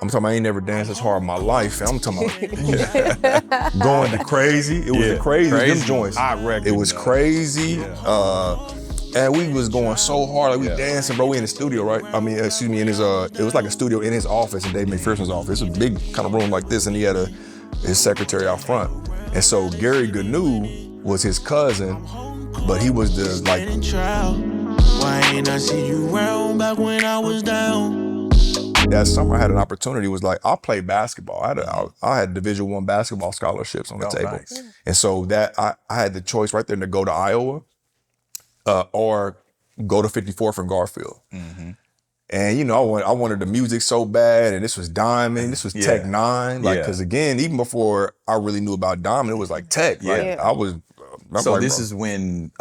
I'm talking about I ain't never danced as hard in my life. I'm talking about going to crazy. It was the crazy. Them joints. Hot record. It was crazy. And we was going so hard, like we dancing, bro. We in the studio, right? I mean, excuse me, in his it was like a studio in his office, in Dave McPherson's office. It was a big kind of room like this, and he had his secretary out front. And so Gary Gnu was his cousin, but he was the like. Why ain't I see you round back when I was down? That summer I had an opportunity. Was like, I'll play basketball. I had Division I basketball scholarships on the table, nice. And so that I had the choice right there to go to Iowa. Or go to 54th and Garfield. Mm-hmm. And you know, I wanted the music so bad, and this was Diamond, this was Tech 9, like, cause again, even before I really knew about Diamond, it was like Tech, like I was. So like, this is when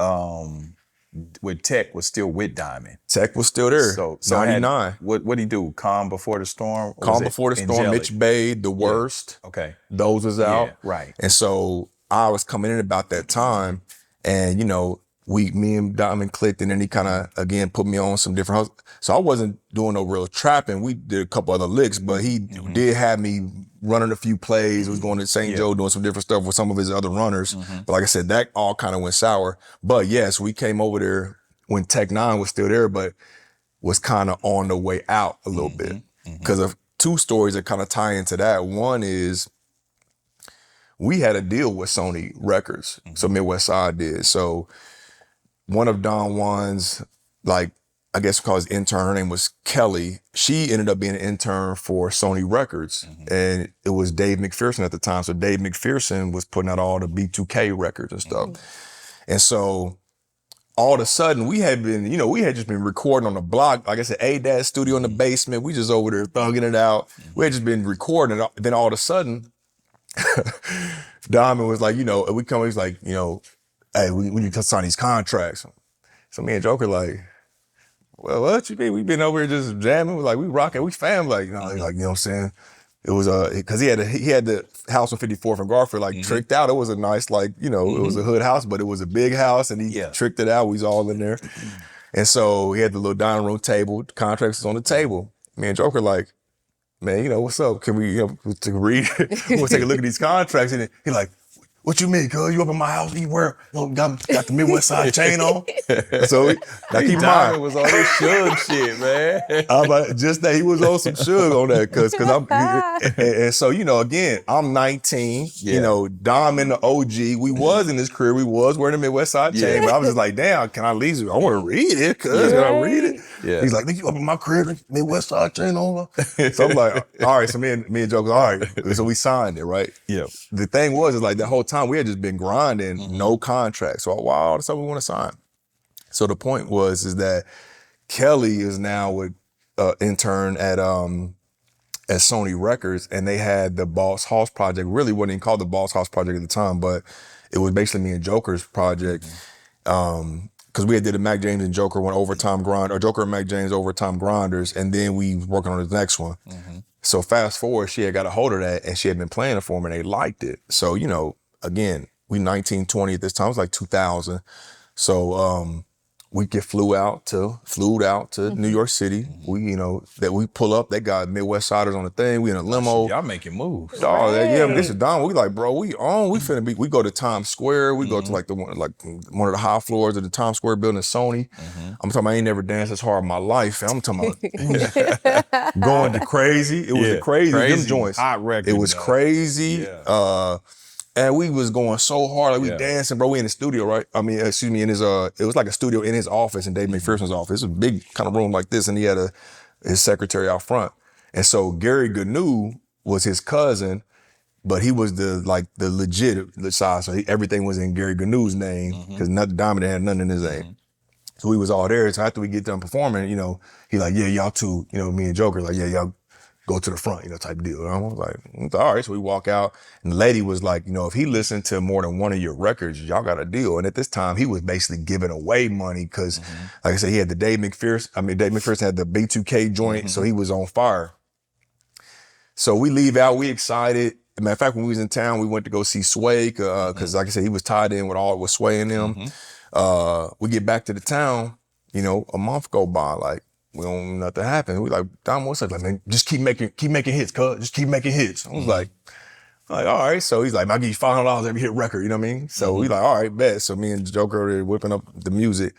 Tech was still with Diamond. Tech was still there, so 99. What did he do, Calm Before the Storm? Calm Before the Storm, Angelic? Mitch Bade, The Worst. Okay. Those was out. Yeah, right. And so I was coming in about that time, and you know, me and Diamond clicked, and then he kind of, again, put me on some different, so I wasn't doing no real trapping. We did a couple other licks, but he did have me running a few plays. Was going to St. Joe, doing some different stuff with some of his other runners. But like I said, that all kind of went sour. But yes, we came over there when Tech 9 was still there, but was kind of on the way out a little bit. Because of two stories that kind of tie into that. One is, we had a deal with Sony Records, so Midwest Side did. So one of Don Juan's, like, I guess because his intern, her name was Kelly, she ended up being an intern for Sony Records. And it was Dave McPherson at the time. So Dave McPherson was putting out all the B2K records and stuff. And so all of a sudden we had just been recording on the block. Like I said, A-Dad studio in the basement. We just over there thugging it out. We had just been recording. Then all of a sudden, Diamond was like, you know, he's like, you know, hey, we need to sign these contracts. So me and Joker like, well, what you mean? We been over here just jamming. We're like, we rocking, we family. Like, you know, like, you know what I'm saying? It was cause he had the house on 54th and Garfield, like tricked out. It was a nice, like, you know, it was a hood house, but it was a big house, and he tricked it out. We was all in there. And so he had the little dining room table, the contracts was on the table. Me and Joker like, man, you know, what's up? Can we, you know, to read? We'll take a look at these contracts. And he like, what you mean, cuz? You up in my house, you wear, you know, got the Midwest Side chain on? So, now keep in mind. Was on this Suge shit, man. I'm like, just that he was on some Suge on that, cuz I'm, and so, you know, again, I'm 19, you know, Dom and the OG, we was in this career, we was wearing the Midwest Side chain, but I was just like, damn, can I at least, I want to read it, cuz, can I read it? He's like, you up in my career, Midwest Side chain on? So I'm like, all right, so me and Joker, all right, so we signed it, right? Yeah. The thing was, is like that whole time we had just been grinding, no contract. So why all of a sudden we want to sign? So the point is that Kelly is now with intern at Sony Records, and they had the Boss Hoss project. Really wasn't even called the Boss Hoss project at the time, but it was basically me and Joker's project. Because we had did a Mac James and Joker one overtime grind, or Joker and Mac James overtime grinders, and then we was working on the next one. So fast forward, she had got a hold of that, and she had been playing it for them, and they liked it. So, you know, again, we 19, 20 at this time. It was like 2000. So we get flew out to New York City. We, you know, that we pull up, they got Midwest Siders on the thing. We in a limo. Y'all making moves. Oh, this is Don. We like, bro, we finna go to Times Square. We go to like one of the high floors of the Times Square building, Sony. I'm talking about I ain't never danced as hard in my life. I'm talking about going to crazy. It was crazy. Them joints. Hot record. It was crazy. And we was going so hard, like we dancing, bro. We in the studio, right? I mean, excuse me, in his it was like a studio in his office, in Dave McPherson's office. It's a big kind of room like this, and he had his secretary out front. And so Gary Gnu was his cousin, but he was the legit side. So everything was in Gary Gnu's name, because Diamond had nothing in his name. So we was all there. So after we get done performing, you know, he like, yeah, y'all two, you know, me and Joker, like, yeah, y'all go to the front, you know, type deal. And I was like, all right. So we walk out, and the lady was like, you know, if he listened to more than one of your records, y'all got a deal. And at this time, he was basically giving away money because, like I said, he had the Dave McPherson had the B2K joint, so he was on fire. So we leave out, we excited. As a matter of fact, when we was in town, we went to go see Sway, because like I said, he was tied in with Sway and them. We get back to the town, you know, a month go by, like, we don't nothing happen. We like, Dom, what's up? Like, man, just keep making hits, cuz. Just keep making hits. I was like, all right. So he's like, I'll give you $500 every hit record, you know what I mean? So we like, all right, bet. So me and Joker were whipping up the music.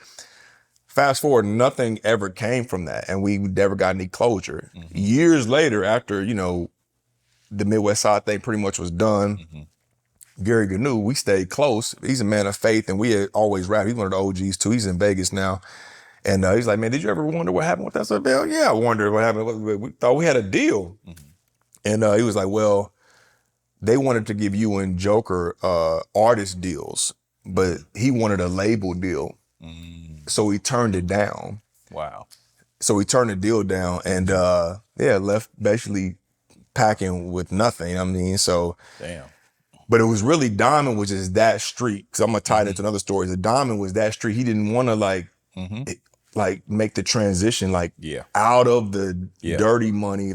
Fast forward, nothing ever came from that. And we never got any closure. Years later, after, you know, the Midwest Side thing pretty much was done, Gary Gnu, we stayed close. He's a man of faith, and we had always rapped. He's one of the OGs too. He's in Vegas now. And he's like, man, did you ever wonder what happened with that stuff? Hell yeah, I wondered what happened. We thought we had a deal. And he was like, well, they wanted to give you and Joker artist deals, but he wanted a label deal. So he turned it down. Wow. So he turned the deal down and left basically packing with nothing. I mean, so. Damn. But it was really Diamond was just that street. Cause I'm gonna tie that to another story. The Diamond was that street. He didn't want to like make the transition out of the dirty money